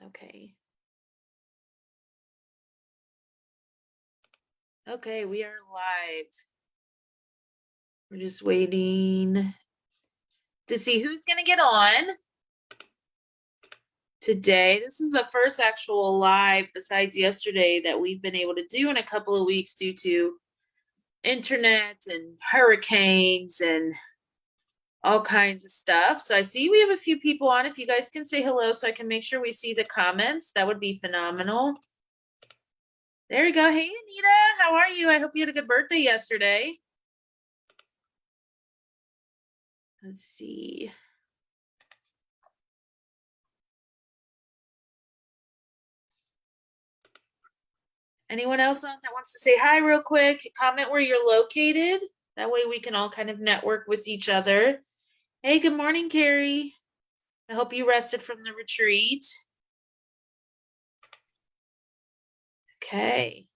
Okay. Okay, we are live. We're just waiting to see who's going to get on today. This is the first actual live besides yesterday that we've been able to do in a couple of weeks due to internet and hurricanes and all kinds of stuff. So I see we have a few people on. If you guys can say hello so I can make sure we see the comments, that would be phenomenal. There we go. Hey, Anita, how are you? I hope you had a good birthday yesterday. Let's see. Anyone else on that wants to say hi real quick? Comment where you're located. That way we can all kind of network with each other. Hey, good morning, Carrie. I hope you rested from the retreat. Okay.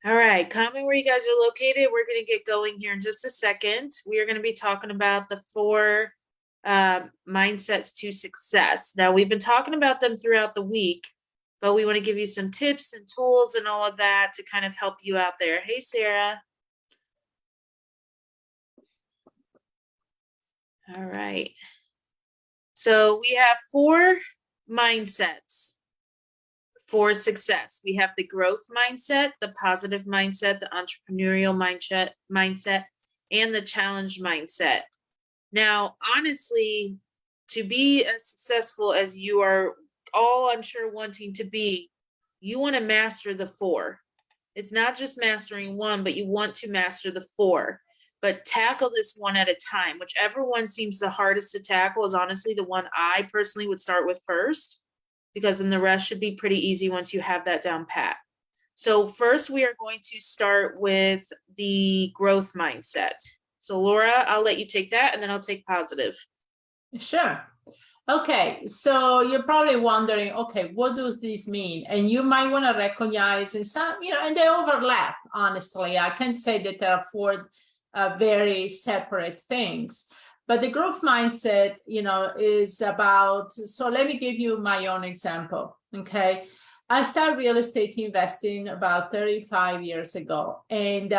All right, comment where you guys are located. We're going to get going here in just a second. We are going to be talking about the 4 mindsets to success. Now, we've been talking about them throughout the week, but we want to give you some tips and tools and all of that to kind of help you out there. Hey, Sarah. All right. So we have 4 mindsets for success. We have the growth mindset, the positive mindset, the entrepreneurial mindset, and the challenge mindset. Now, honestly, to be as successful as you are all, I'm sure, wanting to be, you want to master the 4. It's not just mastering one, but you want to master the 4. But tackle this one at a time. Whichever one seems the hardest to tackle is honestly the one I personally would start with first, because then the rest should be pretty easy once you have that down pat. So first, we are going to start with the growth mindset. So Laura, I'll let you take that, and then I'll take positive. Sure. Okay, so you're probably wondering, okay, what does this mean? And you might want to recognize in some, and they overlap, honestly. I can say that there are 4 very separate things. But the growth mindset, is about, so let me give you my own example, okay? I started real estate investing about 35 years ago. And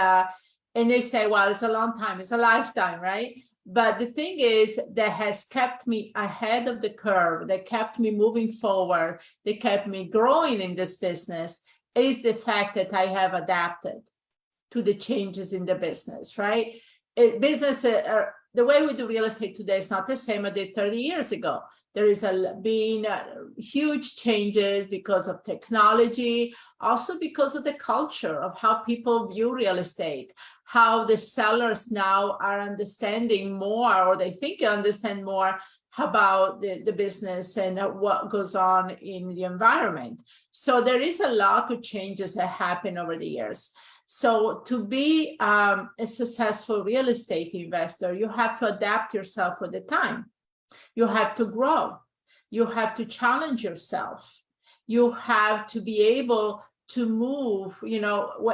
they say, well, it's a long time, it's a lifetime, right? But the thing is that has kept me ahead of the curve, that kept me moving forward, that kept me growing in this business is the fact that I have adapted to the changes in the business, right? The way we do real estate today is not the same as it did 30 years ago. There is been huge changes because of technology, also because of the culture of how people view real estate, how the sellers now are understanding more, or they think they understand more about the business and what goes on in the environment. So there is a lot of changes that happen over the years. So to be a successful real estate investor, you have to adapt yourself with the time. You have to grow. You have to challenge yourself. You have to be able to move,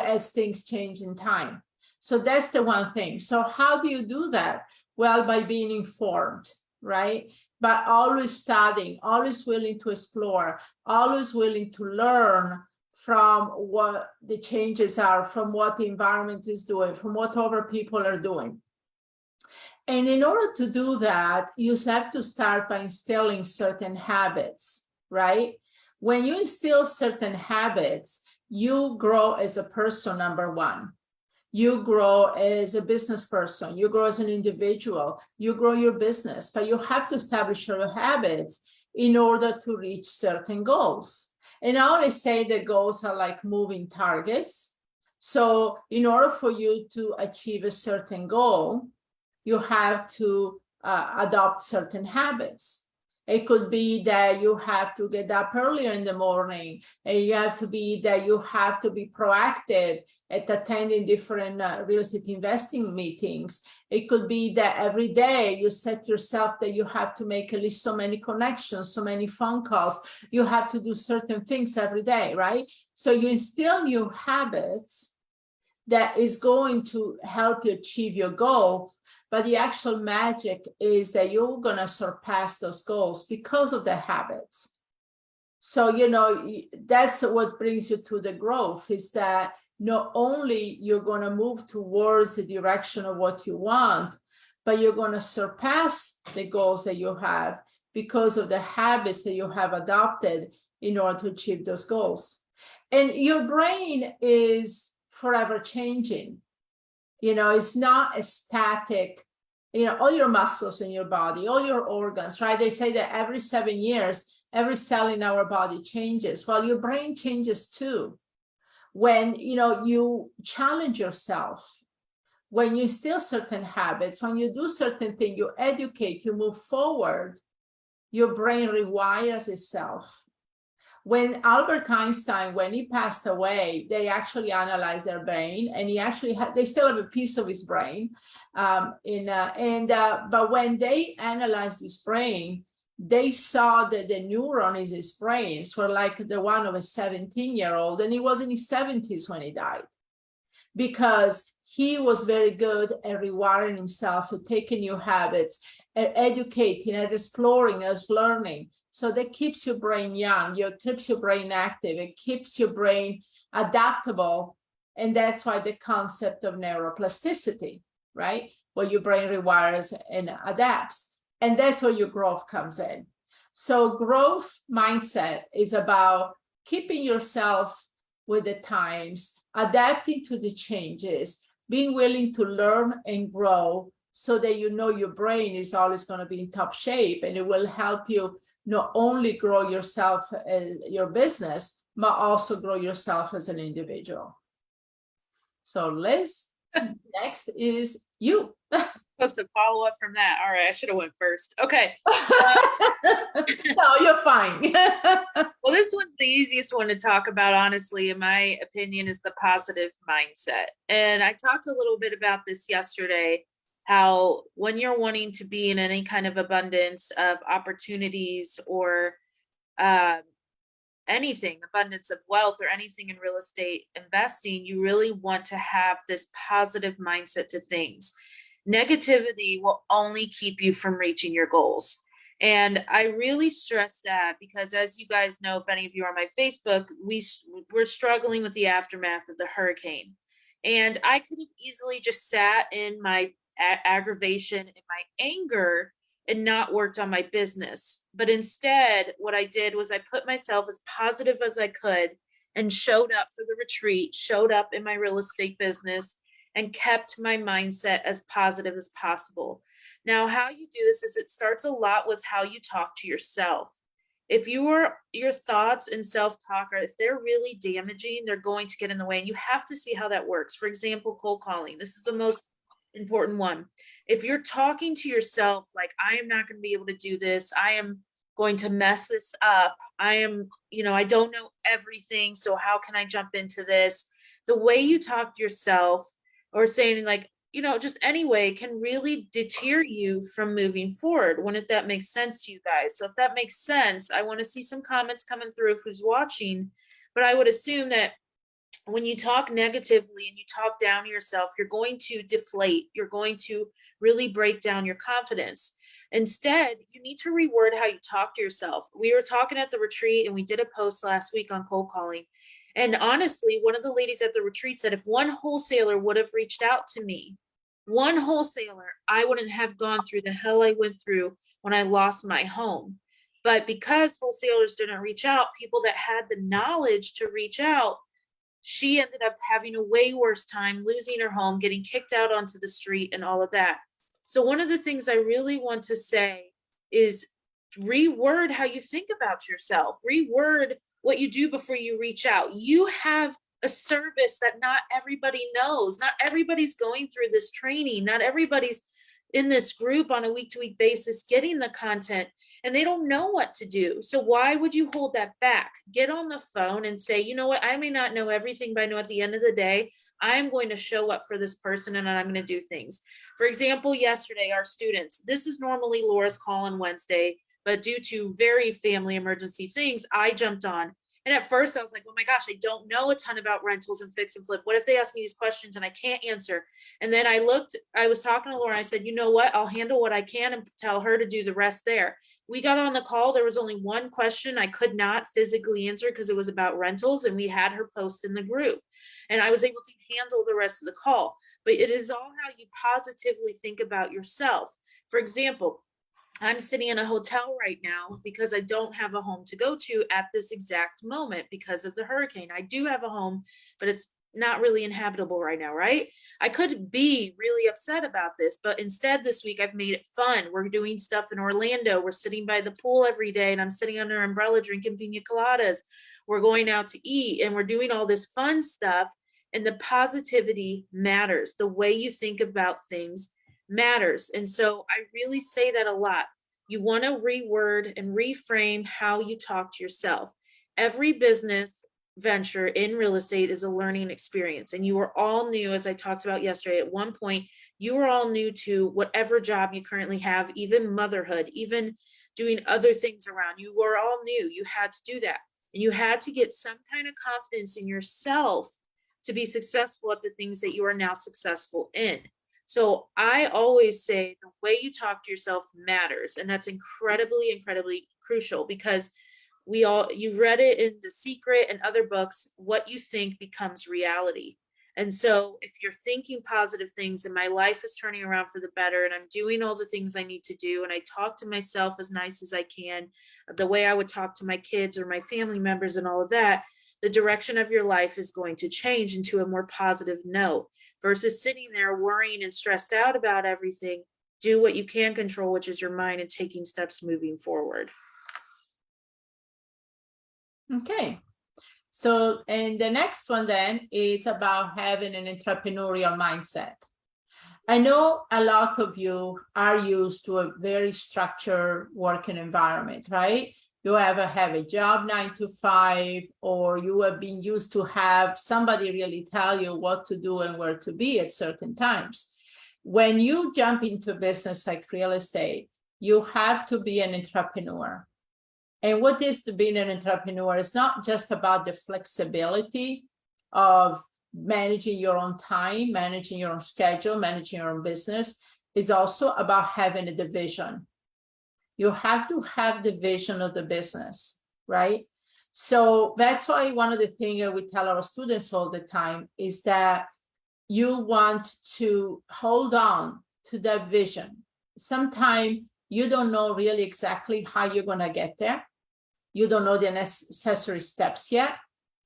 as things change in time. So that's the one thing. So how do you do that? Well, by being informed, right? By always studying, always willing to explore, always willing to learn from what the changes are, from what the environment is doing, from what other people are doing. And in order to do that, you have to start by instilling certain habits, right? When you instill certain habits, you grow as a person, number one. You grow as a business person. You grow as an individual. You grow your business, but you have to establish your habits in order to reach certain goals. And I always say that goals are like moving targets. So in order for you to achieve a certain goal, you have to adopt certain habits. It could be that you have to get up earlier in the morning, and you have to be proactive at attending different real estate investing meetings. It could be that every day you set yourself that you have to make at least so many connections, so many phone calls. You have to do certain things every day, right? So you instill new habits that is going to help you achieve your goals. But the actual magic is that you're going to surpass those goals because of the habits. So, that's what brings you to the growth, is that not only you're going to move towards the direction of what you want, but you're going to surpass the goals that you have because of the habits that you have adopted in order to achieve those goals. And your brain is forever changing. It's not a static, all your muscles in your body, all your organs, right? They say that every 7 years, every cell in our body changes. Well, your brain changes too. When, you challenge yourself, when you instill certain habits, when you do certain things, you educate, you move forward, your brain rewires itself. When Albert Einstein, when he passed away, they actually analyzed their brain, and he actually they still have a piece of his brain. But when they analyzed his brain, they saw that the neuron in his brains were like the one of a 17-year-old, and he was in his 70s when he died, because he was very good at rewiring himself, at taking new habits, at educating, at exploring, at learning. So that keeps your brain young, it keeps your brain active, it keeps your brain adaptable. And that's why the concept of neuroplasticity, right? Where your brain rewires and adapts. And that's where your growth comes in. So growth mindset is about keeping yourself with the times, adapting to the changes, being willing to learn and grow, so that your brain is always going to be in top shape, and it will help you not only grow yourself and your business, but also grow yourself as an individual. So Liz, next is you. Supposed to follow up from that. All right, I should have went first. Okay. No, you're fine. Well, this one's the easiest one to talk about, honestly, in my opinion, is the positive mindset. And I talked a little bit about this yesterday, how when you're wanting to be in any kind of abundance of opportunities or anything, abundance of wealth or anything in real estate investing, you really want to have this positive mindset to things. Negativity will only keep you from reaching your goals. And I really stress that because, as you guys know, if any of you are on my Facebook, we're struggling with the aftermath of the hurricane. And I could have easily just sat in my aggravation and my anger and not worked on my business. But instead, what I did was I put myself as positive as I could and showed up for the retreat, showed up in my real estate business, and kept my mindset as positive as possible. Now, how you do this is it starts a lot with how you talk to yourself. If your thoughts and self-talk are, if they're really damaging, they're going to get in the way, and you have to see how that works. For example, cold calling. This is the most important one. If you're talking to yourself like, I am not going to be able to do this, I am going to mess this up, I am, I don't know everything, so how can I jump into this? The way you talk to yourself, or saying like, just anyway, can really deter you from moving forward, when that makes sense to you guys. So if that makes sense, I want to see some comments coming through of who's watching. But I would assume that when you talk negatively and you talk down to yourself, you're going to deflate. You're going to really break down your confidence. Instead, you need to reword how you talk to yourself. We were talking at the retreat, and we did a post last week on cold calling. And honestly, one of the ladies at the retreat said, if one wholesaler would have reached out to me, one wholesaler, I wouldn't have gone through the hell I went through when I lost my home. But because wholesalers didn't reach out, people that had the knowledge to reach out, she ended up having a way worse time, losing her home, getting kicked out onto the street, and all of that. So one of the things I really want to say is reword how you think about yourself, reword what you do before you reach out. You have a service that not everybody knows. Not everybody's going through this training. Not everybody's in this group on a week-to-week basis getting the content, and they don't know what to do. So why would you hold that back? Get on the phone and say, you know what, I may not know everything, but I know at the end of the day, I am going to show up for this person, and I'm going to do things. For example, yesterday, our students, this is normally Laura's call on Wednesday, but due to very family emergency things, I jumped on. And at first I was like, oh my gosh, I don't know a ton about rentals and fix and flip. What if they ask me these questions and I can't answer? And then I was talking to Laura. I said, you know what? I'll handle what I can and tell her to do the rest there. We got on the call. There was only one question I could not physically answer because it was about rentals, and we had her post in the group. And I was able to handle the rest of the call. But it is all how you positively think about yourself. For example, I'm sitting in a hotel right now because I don't have a home to go to at this exact moment because of the hurricane. I do have a home, but it's not really inhabitable right now, right? I could be really upset about this, but instead this week I've made it fun. We're doing stuff in Orlando. We're sitting by the pool every day, and I'm sitting under an umbrella drinking pina coladas. We're going out to eat, and we're doing all this fun stuff. And the positivity matters. The way you think about things matters. And so I really say that a lot. You want to reword and reframe how you talk to yourself. Every business venture in real estate is a learning experience. And you are all new, as I talked about yesterday. At one point, you are all new to whatever job you currently have, even motherhood, even doing other things around. You were all new. You had to do that. And you had to get some kind of confidence in yourself to be successful at the things that you are now successful in. So I always say the way you talk to yourself matters. And that's incredibly, incredibly crucial, because you read it in The Secret and other books, what you think becomes reality. And so if you're thinking positive things and my life is turning around for the better and I'm doing all the things I need to do, and I talk to myself as nice as I can, the way I would talk to my kids or my family members and all of that, the direction of your life is going to change into a more positive note versus sitting there worrying and stressed out about everything. Do what you can control, which is your mind, and taking steps moving forward. Okay. So, and the next one then is about having an entrepreneurial mindset. I know a lot of you are used to a very structured working environment, right? You ever have a job 9 to 5, or you have been used to have somebody really tell you what to do and where to be at certain times. When you jump into business like real estate, you have to be an entrepreneur. And what is being an entrepreneur? It's not just about the flexibility of managing your own time, managing your own schedule, managing your own business. It's also about having a vision. You have to have the vision of the business, right? So that's why one of the things that we tell our students all the time is that you want to hold on to that vision. Sometimes you don't know really exactly how you're going to get there. You don't know the necessary steps yet,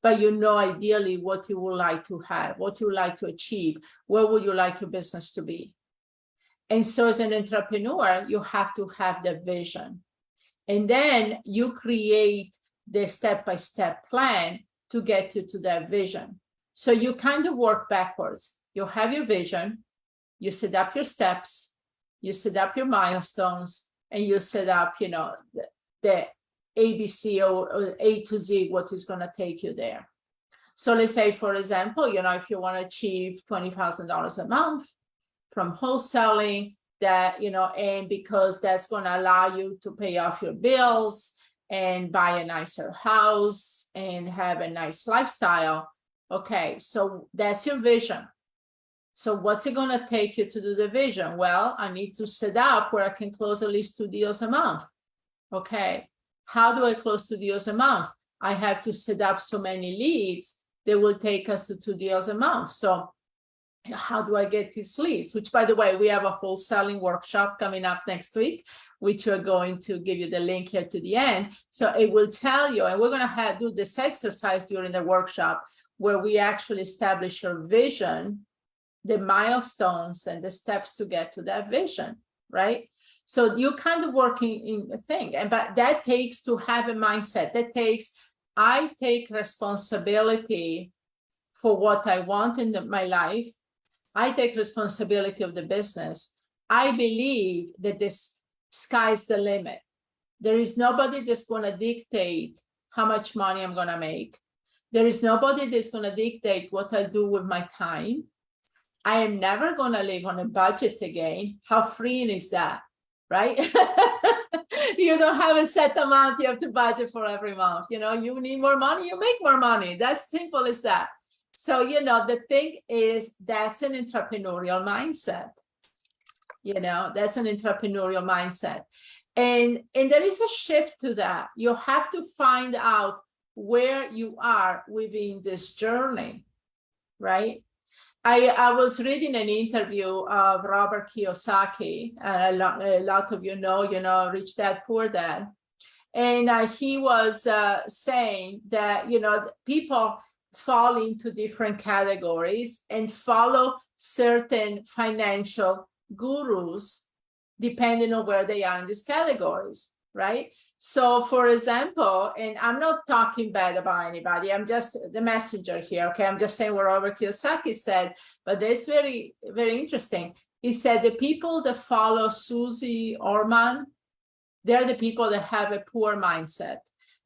but you know ideally what you would like to have, what you would like to achieve, where would you like your business to be. And so as an entrepreneur, you have to have the vision. And then you create the step-by-step plan to get you to that vision. So you kind of work backwards. You have your vision, you set up your steps, you set up your milestones, and you set up, the ABC or A to Z, what is going to take you there. So let's say, for example, if you want to achieve $20,000 a month from wholesaling, that, and because that's going to allow you to pay off your bills and buy a nicer house and have a nice lifestyle. Okay, so that's your vision. So what's it going to take you to do the vision? Well, I need to set up where I can close at least 2 deals a month. Okay, how do I close 2 deals a month? I have to set up so many leads that will take us to 2 deals a month. So how do I get these leads? Which, by the way, we have a wholesaling workshop coming up next week, which we're going to give you the link here to the end. So it will tell you, and we're going to do this exercise during the workshop where we actually establish your vision, the milestones, and the steps to get to that vision, right? So you're kind of working in a thing, but that takes to have a mindset. I take responsibility for what I want in my life. I take responsibility of the business. I believe that this sky's the limit. There is nobody that's going to dictate how much money I'm going to make. There is nobody that's going to dictate what I do with my time. I am never going to live on a budget again. How freeing is that, right? You don't have a set amount you have to budget for every month. You need more money, you make more money. That's simple as that. So, the thing is, that's an entrepreneurial mindset. That's an entrepreneurial mindset. And there is a shift to that. You have to find out where you are within this journey, right? I was reading an interview of Robert Kiyosaki, and a lot of you know, Rich Dad, Poor Dad. And he was saying that, people fall into different categories and follow certain financial gurus depending on where they are in these categories, right? So, for example, and I'm not talking bad about anybody, I'm just the messenger here, okay? I'm just saying what Robert Kiyosaki said, but that's very, very interesting. He said the people that follow Susie Orman, they're the people that have a poor mindset.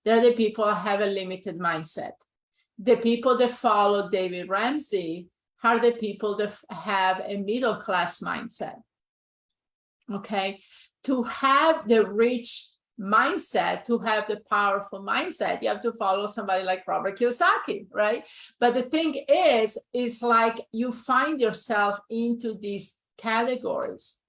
They're the people that have a limited mindset. The people that follow David Ramsey are the people that have a middle class mindset. Okay, to have the rich mindset, to have the powerful mindset, you have to follow somebody like Robert Kiyosaki, right? But the thing is like you find yourself into these categories.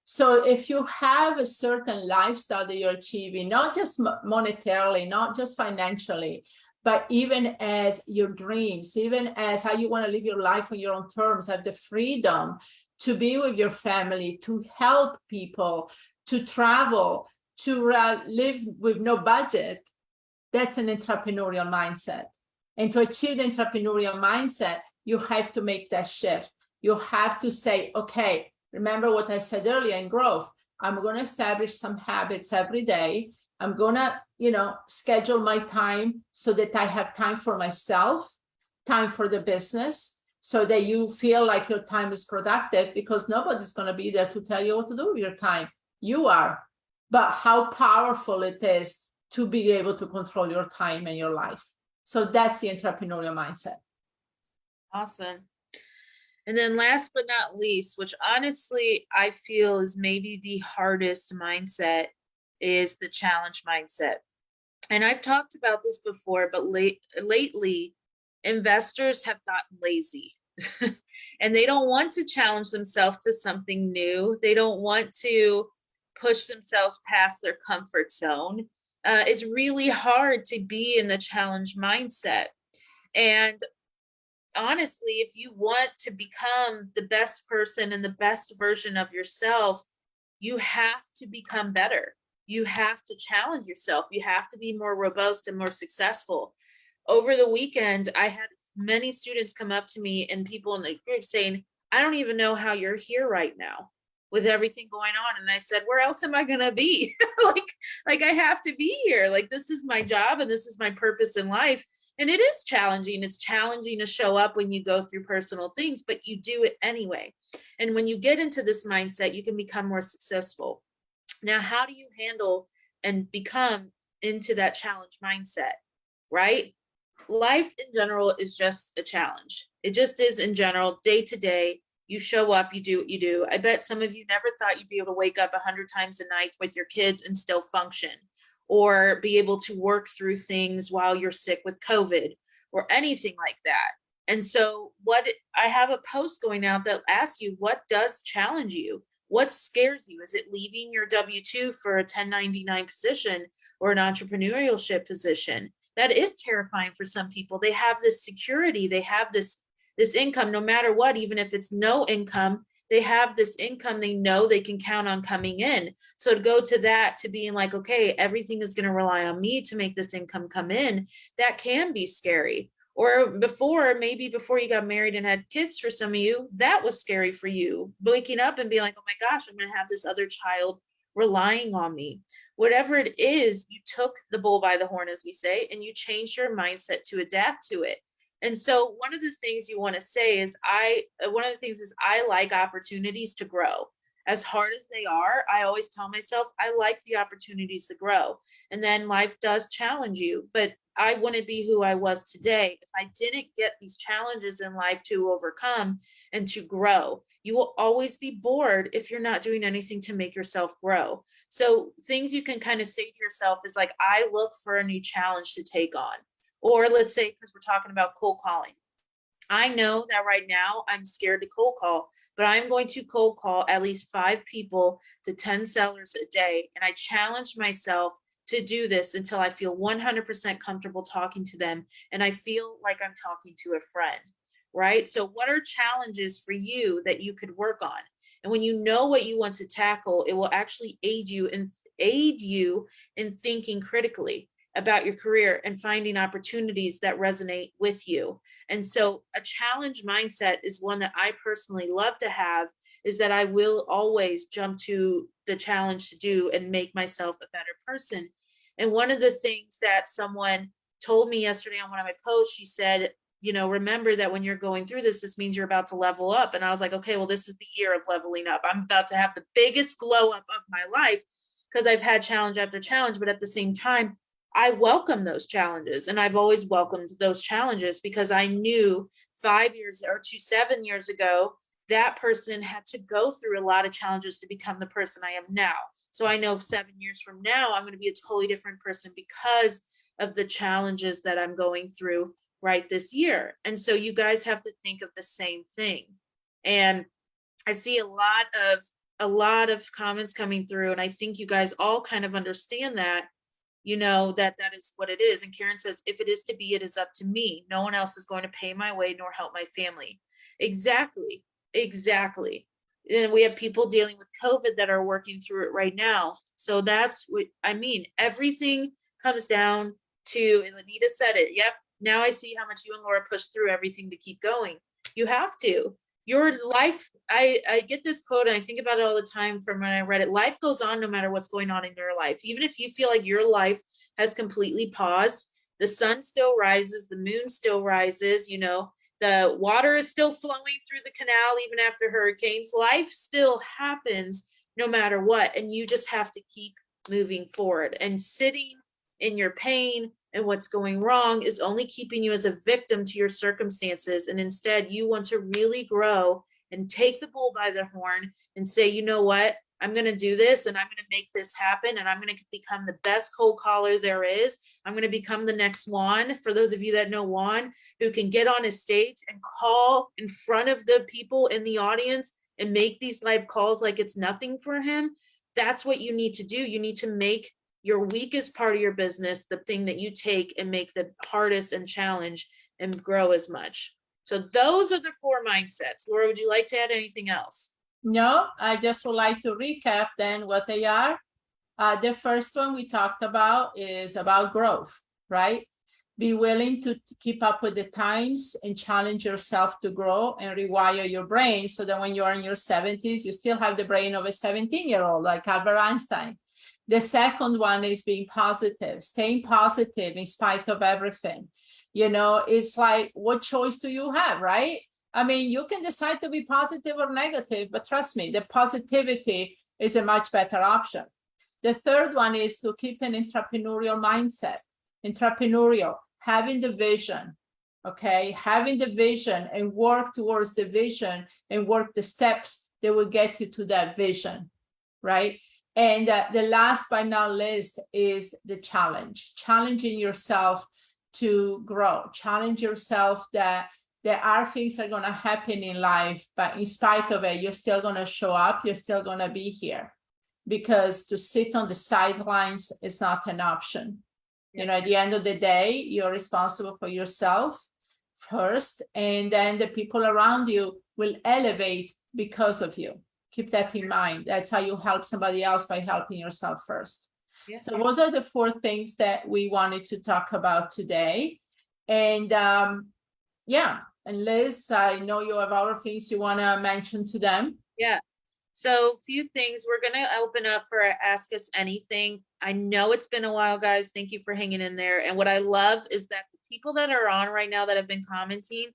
So if you have a certain lifestyle that you're achieving, not just monetarily, not just financially, but even as your dreams, even as how you want to live your life on your own terms, have the freedom to be with your family, to help people, to travel, to live with no budget, that's an entrepreneurial mindset. And to achieve the entrepreneurial mindset, you have to make that shift. You have to say, okay, remember what I said earlier in growth, I'm going to establish some habits every day. I'm going to, schedule my time so that I have time for myself, time for the business, so that you feel like your time is productive, because nobody's going to be there to tell you what to do with your time. You are. But how powerful it is to be able to control your time and your life. So that's the entrepreneurial mindset. Awesome. And then last but not least, which honestly I feel is maybe the hardest mindset, is the challenge mindset. And I've talked about this before, but lately, investors have gotten lazy and they don't want to challenge themselves to something new. They don't want to push themselves past their comfort zone. It's really hard to be in the challenge mindset. And honestly, if you want to become the best person and the best version of yourself, you have to become better. You have to challenge yourself. You have to be more robust and more successful. Over the weekend, I had many students come up to me and people in the group saying, I don't even know how you're here right now with everything going on. And I said, where else am I going to be? like I have to be here. Like, this is my job and this is my purpose in life. And it is challenging. It's challenging to show up when you go through personal things, but you do it anyway. And when you get into this mindset, you can become more successful. Now, how do you handle and become into that challenge mindset, right? Life in general is just a challenge. It just is in general, day to day. You show up, you do what you do. I bet some of you never thought you'd be able to wake up 100 times a night with your kids and still function, or be able to work through things while you're sick with COVID or anything like that. And so I have a post going out that asks you, what does challenge you? What scares you? Is it leaving your W-2 for a 1099 position or an entrepreneurship position? That is terrifying for some people. They have this security. They have this income, no matter what, even if it's no income, they have this income they know they can count on coming in. So to go to that, to being like, okay, everything is going to rely on me to make this income come in, that can be scary. Or maybe before you got married and had kids, for some of you, that was scary for you, waking up and being like, oh my gosh, I'm going to have this other child relying on me. Whatever it is, you took the bull by the horn, as we say, and you changed your mindset to adapt to it. And so one of the things you want to say is I like opportunities to grow. as hard as they are, I always tell myself, I like the opportunities to grow. And then life does challenge you, but I wouldn't be who I was today if I didn't get these challenges in life to overcome and to grow. You will always be bored if you're not doing anything to make yourself grow. So things you can kind of say to yourself is like, I look for a new challenge to take on. Or let's say, because we're talking about cold calling. I know that right now I'm scared to cold call, but I'm going to cold call at least 5 people to 10 sellers a day. And I challenge myself to do this until I feel 100% comfortable talking to them. And I feel like I'm talking to a friend, right? So, what are challenges for you that you could work on? And when you know what you want to tackle, it will actually aid you in thinking critically about your career and finding opportunities that resonate with you. And so a challenge mindset is one that I personally love to have, is that I will always jump to the challenge to do and make myself a better person. And one of the things that someone told me yesterday on one of my posts, she said, remember that when you're going through this, this means you're about to level up. And I was like, okay, well, this is the year of leveling up. I'm about to have the biggest glow up of my life because I've had challenge after challenge. But at the same time, I welcome those challenges, and I've always welcomed those challenges because I knew 5 years or 7 years ago, that person had to go through a lot of challenges to become the person I am now. So I know 7 years from now, I'm going to be a totally different person because of the challenges that I'm going through right this year. And so you guys have to think of the same thing. And I see a lot of comments coming through, and I think you guys all kind of understand that, that is what it is. And Karen says, if it is to be, it is up to me. No one else is going to pay my way nor help my family. Exactly. Exactly. And we have people dealing with COVID that are working through it right now. So that's what I mean. Everything comes down to, and Anita said it. Yep. Now I see how much you and Laura push through everything to keep going. You have to. Your life, I get this quote and I think about it all the time from when I read it. Life goes on no matter what's going on in your life. Even if you feel like your life has completely paused, the sun still rises, the moon still rises, the water is still flowing through the canal even after hurricanes. Life still happens no matter what. And you just have to keep moving forward. And sitting in your pain and what's going wrong is only keeping you as a victim to your circumstances. And instead, you want to really grow and take the bull by the horn and say, you know what? I'm going to do this and I'm going to make this happen. And I'm going to become the best cold caller there is. I'm going to become the next Juan. For those of you that know Juan, who can get on a stage and call in front of the people in the audience and make these live calls like it's nothing for him. That's what you need to do. You need to make your weakest part of your business the thing that you take and make the hardest and challenge and grow as much. So those are the 4 mindsets. Laura, would you like to add anything else? No, I just would like to recap then what they are. The first one we talked about is about growth, right? Be willing to keep up with the times and challenge yourself to grow and rewire your brain so that when you're in your 70s, you still have the brain of a 17-year-old like Albert Einstein. The second one is being positive, staying positive in spite of everything. It's like, what choice do you have, right? I mean, you can decide to be positive or negative, but trust me, the positivity is a much better option. The third one is to keep an entrepreneurial mindset. Entrepreneurial, having the vision, okay? Having the vision and work towards the vision and work the steps that will get you to that vision, right? And the last but not least is the challenge, challenging yourself to grow, challenge yourself that there are things that are going to happen in life, but in spite of it, you're still going to show up, you're still going to be here. Because to sit on the sidelines is not an option. At the end of the day, you're responsible for yourself first, and then the people around you will elevate because of you. Keep that in mind. That's how you help somebody else, by helping yourself first. Yeah. So those are the 4 things that we wanted to talk about today. And and Liz, I know you have other things you want to mention to them. Yeah. So a few things. We're going to open up for Ask Us Anything. I know it's been a while, guys. Thank you for hanging in there. And what I love is that the people that are on right now that have been commenting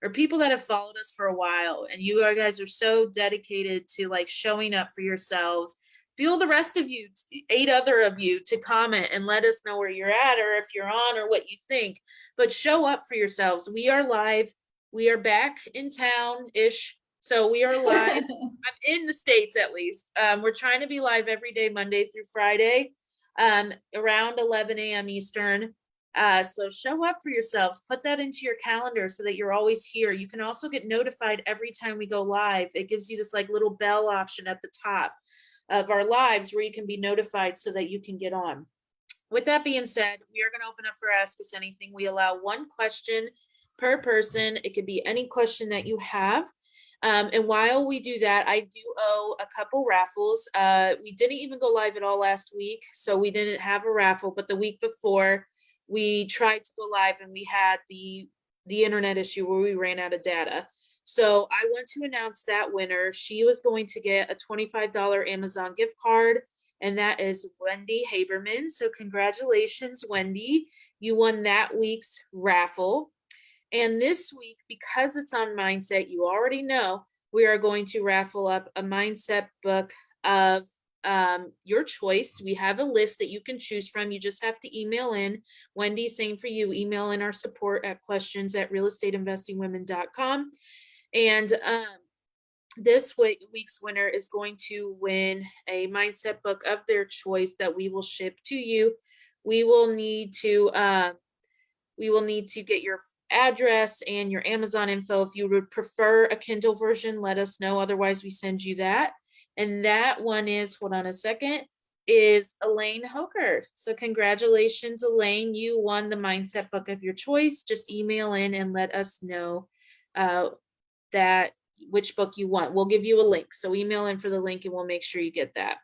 or people that have followed us for a while, and you guys are so dedicated to like showing up for yourselves. Feel the rest of you, 8 other of you, to comment and let us know where you're at, or if you're on, or what you think. But show up for yourselves. We are live. We are back in town-ish. So we are live. I'm in the States at least. We're trying to be live every day, Monday through Friday, around 11 a.m. Eastern. So show up for yourselves. Put that into your calendar so that you're always here. You can also get notified every time we go live. It gives you this like little bell option at the top of our lives where you can be notified so that you can get on. With that being said, we are going to open up for Ask Us Anything. We allow 1 question per person. It could be any question that you have. And while we do that, I do owe a couple raffles. We didn't even go live at all last week, so we didn't have a raffle. But the week before, we tried to go live and we had the internet issue where we ran out of data. So I want to announce that winner. She was going to get a $25 Amazon gift card, and that is Wendy Haberman. So congratulations, Wendy. You won that week's raffle. And this week, because it's on mindset, you already know, we are going to raffle up a mindset book of your choice. We have a list that you can choose from. You just have to email in. Wendy, same for you. Email in our support at questions@realestateinvestingwomen.com. And this week's winner is going to win a mindset book of their choice that we will ship to you. We will need to get your address and your Amazon info. If you would prefer a Kindle version, let us know. Otherwise, we send you that. And that one is, hold on a second, is Elaine Hoker. So congratulations, Elaine. You won the mindset book of your choice. Just email in and let us know which book you want. We'll give you a link. So email in for the link and we'll make sure you get that.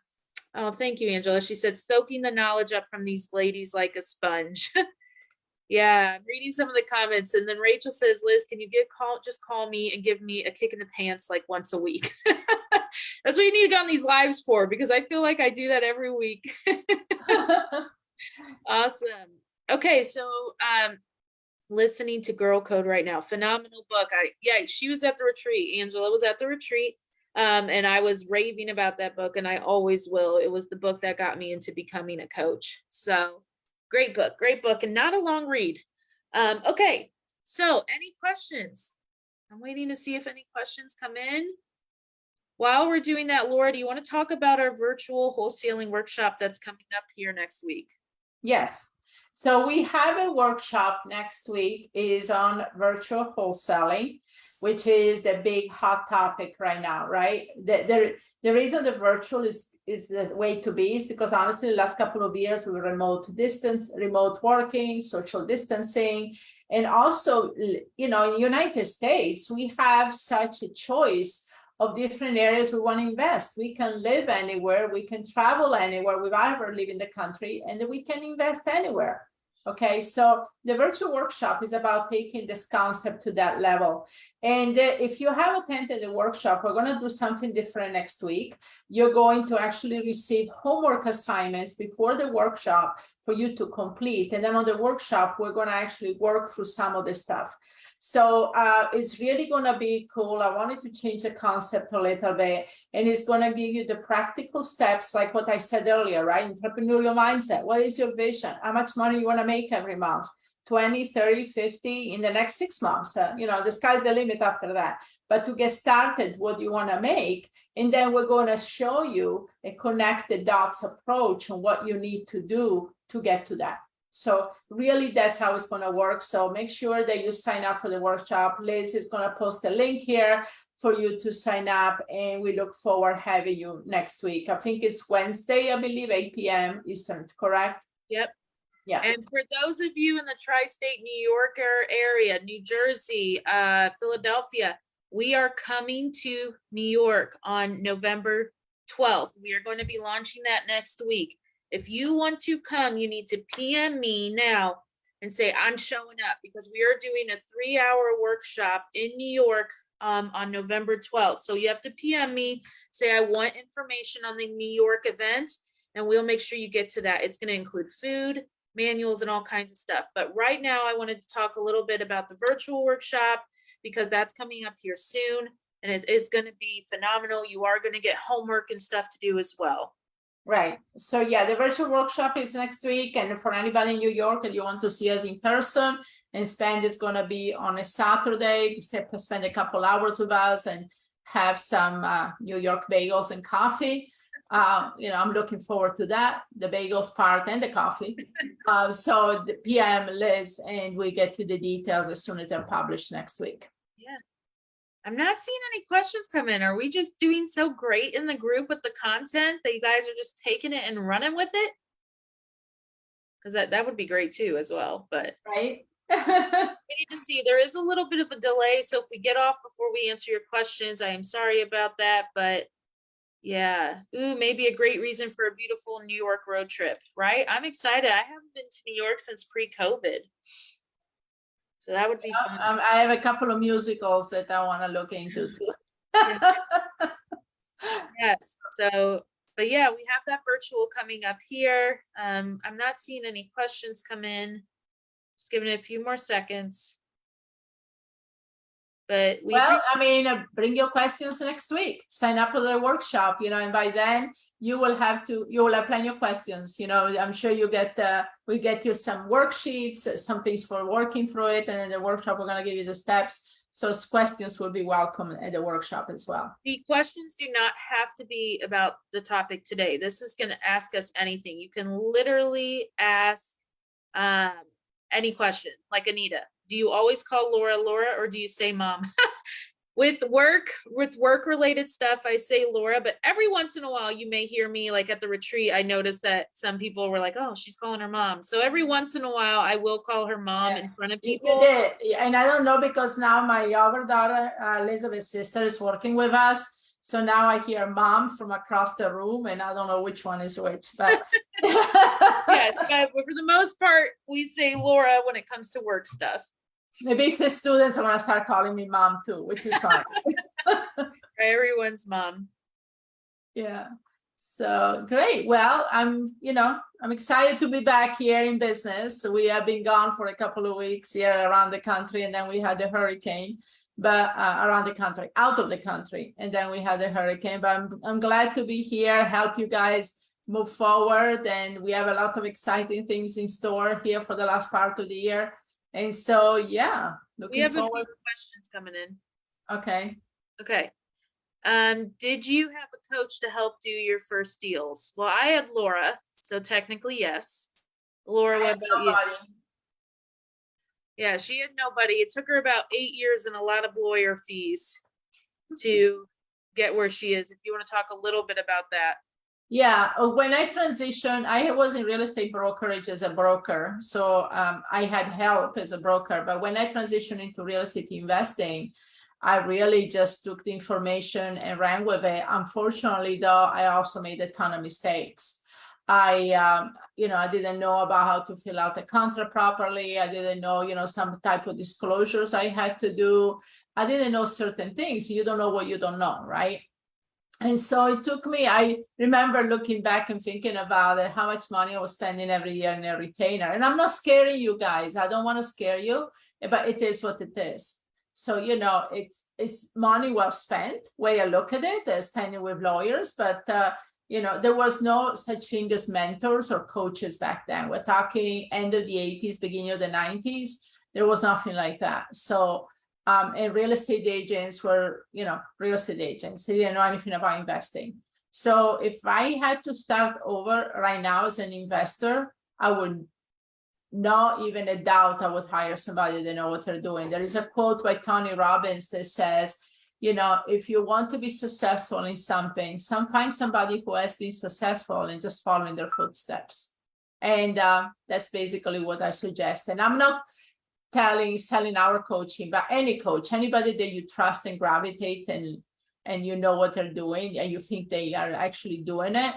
Oh, thank you, Angela. She said, soaking the knowledge up from these ladies like a sponge. Yeah, I'm reading some of the comments. And then Rachel says, Liz, can you just call me and give me a kick in the pants like once a week? That's what you need to go on these lives for, because I feel like I do that every week. Awesome. Okay, so listening to Girl Code right now. Phenomenal book. She was at the retreat. Angela was at the retreat. And I was raving about that book, and I always will. It was the book that got me into becoming a coach. So great book, and not a long read. Okay, so any questions? I'm waiting to see if any questions come in. While we're doing that, Laura, do you want to talk about our virtual wholesaling workshop that's coming up here next week? Yes. So we have a workshop next week. It is on virtual wholesaling, which is the big hot topic right now, right? The reason the virtual is the way to be is because honestly, the last couple of years we were remote working, social distancing, and also, in the United States, we have such a choice of different areas we want to invest. We can live anywhere, we can travel anywhere without ever leaving the country, and we can invest anywhere. Okay, so the virtual workshop is about taking this concept to that level. And if you have attended the workshop, we're going to do something different next week. You're going to actually receive homework assignments before the workshop for you to complete. And then on the workshop, we're going to actually work through some of the stuff. So it's really going to be cool. I wanted to change the concept a little bit, and it's going to give you the practical steps, like what I said earlier, right? Entrepreneurial mindset. What is your vision? How much money you want to make every month? 20, 30, 50 in the next 6 months. The sky's the limit after that. But to get started, what do you want to make? And then we're going to show you a connect the dots approach on what you need to do to get to that. So really, that's how it's going to work. So make sure that you sign up for the workshop. Liz is going to post a link here for you to sign up, and we look forward having you next week. I think it's Wednesday, I believe, 8 p.m. Eastern, correct? Yep. Yeah. And for those of you in the tri-state New Yorker area, New Jersey, Philadelphia, we are coming to New York on November 12th. We are going to be launching that next week. If you want to come, you need to PM me now and say, I'm showing up, because we are doing a 3-hour workshop in New York on November 12th. So you have to PM me, say, I want information on the New York event, and we'll make sure you get to that. It's going to include food, manuals, and all kinds of stuff. But right now, I wanted to talk a little bit about the virtual workshop. because that's coming up here soon and it's going to be phenomenal. You are going to get homework and stuff to do as well. Right. So yeah, the virtual workshop is next week. And for anybody in New York and you want to see us in person and spend, it's going to be on a Saturday, spend a couple hours with us and have some New York bagels and coffee. I'm looking forward to that, the bagels part and the coffee. So the PM Liz, and we get to the details as soon as they're published next week. Yeah. I'm not seeing any questions come in. Are we just doing so great in the group with the content that you guys are just taking it and running with it? Because that would be great too as well, but right. We need to see. There is a little bit of a delay, so if we get off before we answer your questions, I am sorry about that, but yeah. Ooh, maybe a great reason for a beautiful New York road trip, right? I'm excited. I haven't been to New York since pre-COVID. So that would be fun. I have a couple of musicals that I want to look into too. Yeah. Yes. So, but yeah, we have that virtual coming up here. I'm not seeing any questions come in. Just giving it a few more seconds. But bring your questions next week. Sign up for the workshop, and by then you will have plenty of questions. I'm sure we get you some worksheets, some things for working through it, and in the workshop we're going to give you the steps. So questions will be welcome at the workshop as well. The questions do not have to be about the topic today. This is going to ask us anything. You can literally ask any question, like Anita. Do you always call Laura Laura, or do you say mom? With work related stuff, I say Laura, but every once in a while you may hear me, like at the retreat, I noticed that some people were like, oh, she's calling her mom. So every once in a while I will call her mom in front of people. You did. And I don't know, because now my other daughter, Elizabeth's sister, is working with us. So now I hear mom from across the room, and I don't know which one is which, but yes, but for the most part, we say Laura when it comes to work stuff. The business students are gonna start calling me mom too, which is fine. Everyone's mom. Yeah. So great. Well, I'm excited to be back here in business. We have been gone for a couple of weeks here around the country, and then we had the hurricane, but around the country, out of the country, and then we had the hurricane. But I'm glad to be here, help you guys move forward, and we have a lot of exciting things in store here for the last part of the year. And so, yeah, we have forward. A few questions coming in. Okay. Did you have a coach to help do your first deals? Well, I had Laura, so technically yes. Laura, what about you? Yeah, she had nobody. It took her about 8 years and a lot of lawyer fees to get where she is. If you want to talk a little bit about that. Yeah, when I transitioned, I was in real estate brokerage as a broker. So I had help as a broker. But when I transitioned into real estate investing, I really just took the information and ran with it. Unfortunately, though, I also made a ton of mistakes. I didn't know about how to fill out a contract properly. I didn't know, some type of disclosures I had to do. I didn't know certain things. You don't know what you don't know, right? And so it took me, I remember looking back and thinking about it, how much money I was spending every year in a retainer. And I'm not scaring you guys. I don't want to scare you, but it is what it is. So, it's money well spent, way I look at it, spending with lawyers, but, there was no such thing as mentors or coaches back then. We're talking end of the 80s, beginning of the 90s. There was nothing like that. So, and real estate agents were, real estate agents. They didn't know anything about investing. So if I had to start over right now as an investor, I would not even a doubt I would hire somebody that know what they're doing. There is a quote by Tony Robbins that says, if you want to be successful in something, find somebody who has been successful and just follow in their footsteps. And that's basically what I suggest. And I'm not selling our coaching, but any coach, anybody that you trust and gravitate and you know what they're doing and you think they are actually doing it,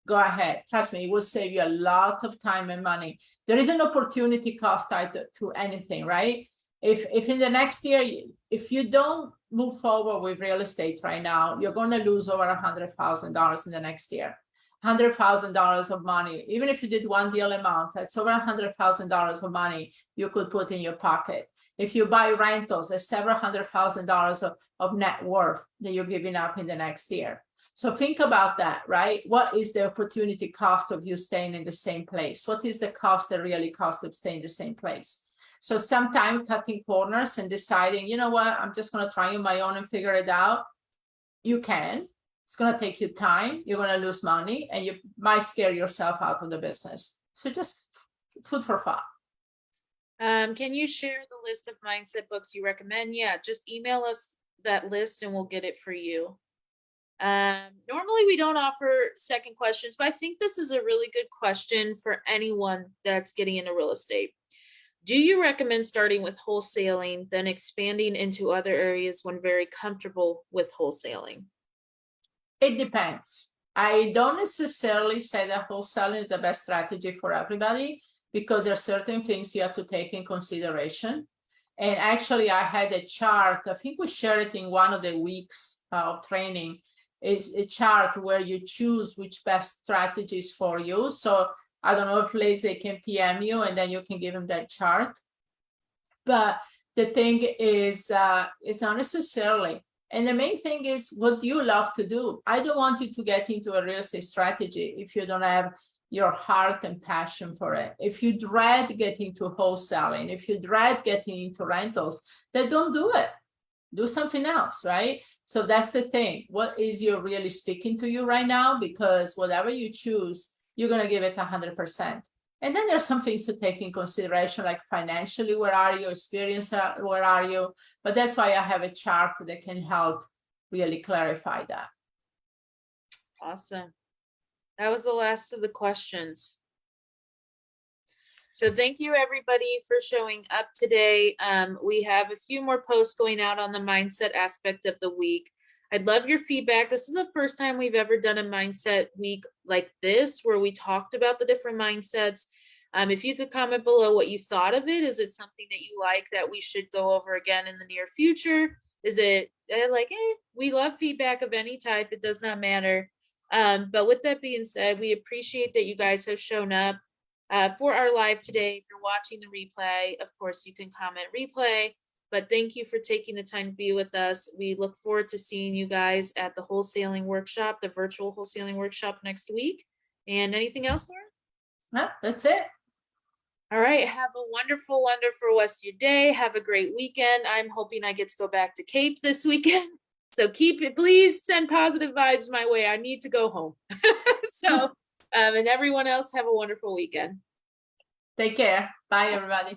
go ahead. Trust me, it will save you a lot of time and money. There is an opportunity cost tied to anything, right? If in the next year, if you don't move forward with real estate right now, you're going to lose over $100,000 in the next year. $100,000 of money, even if you did one deal a month, that's over $100,000 of money you could put in your pocket. If you buy rentals, there's several $100,000 of net worth that you're giving up in the next year. So think about that, right? What is the opportunity cost of you staying in the same place? What is the cost that really costs of staying in the same place? So sometimes cutting corners and deciding, you know what, I'm just going to try on my own and figure it out. You can. It's going to take you time. You're going to lose money and you might scare yourself out of the business. So just food for thought. Can you share the list of mindset books you recommend? Yeah, just email us that list and we'll get it for you. Normally we don't offer second questions, but I think this is a really good question for anyone that's getting into real estate. Do you recommend starting with wholesaling, then expanding into other areas when very comfortable with wholesaling? It depends. I don't necessarily say that wholesaling is the best strategy for everybody, because there are certain things you have to take in consideration. And actually, I had a chart, I think we shared it in one of the weeks of training, is a chart where you choose which best strategies for you. So I don't know if Lacey can PM you and then you can give him that chart. But the thing is, it's not necessarily. And the main thing is, what do you love to do? I don't want you to get into a real estate strategy if you don't have your heart and passion for it. If you dread getting to wholesaling, if you dread getting into rentals, then don't do it. Do something else, right? So that's the thing. What is you really speaking to you right now? Because whatever you choose, you're going to give it 100%. And then there's some things to take in consideration, like financially, where are you? Experience, where are you? But that's why I have a chart that can help really clarify that. Awesome. That was the last of the questions. So thank you everybody for showing up today. We have a few more posts going out on the mindset aspect of the week. I'd love your feedback. This is the first time we've ever done a mindset week like this, where we talked about the different mindsets. If you could comment below what you thought of it. Is it something that you like that we should go over again in the near future? Is it we love feedback of any type. It does not matter. But with that being said, we appreciate that you guys have shown up for our live today. If you're watching the replay, of course, you can comment replay. But thank you for taking the time to be with us. We look forward to seeing you guys at the wholesaling workshop, the virtual wholesaling workshop next week. And anything else, Laura? No, that's it. All right. Have a wonderful, wonderful rest of your day. Have a great weekend. I'm hoping I get to go back to Cape this weekend. So please send positive vibes my way. I need to go home. So, and everyone else, have a wonderful weekend. Take care. Bye, everybody.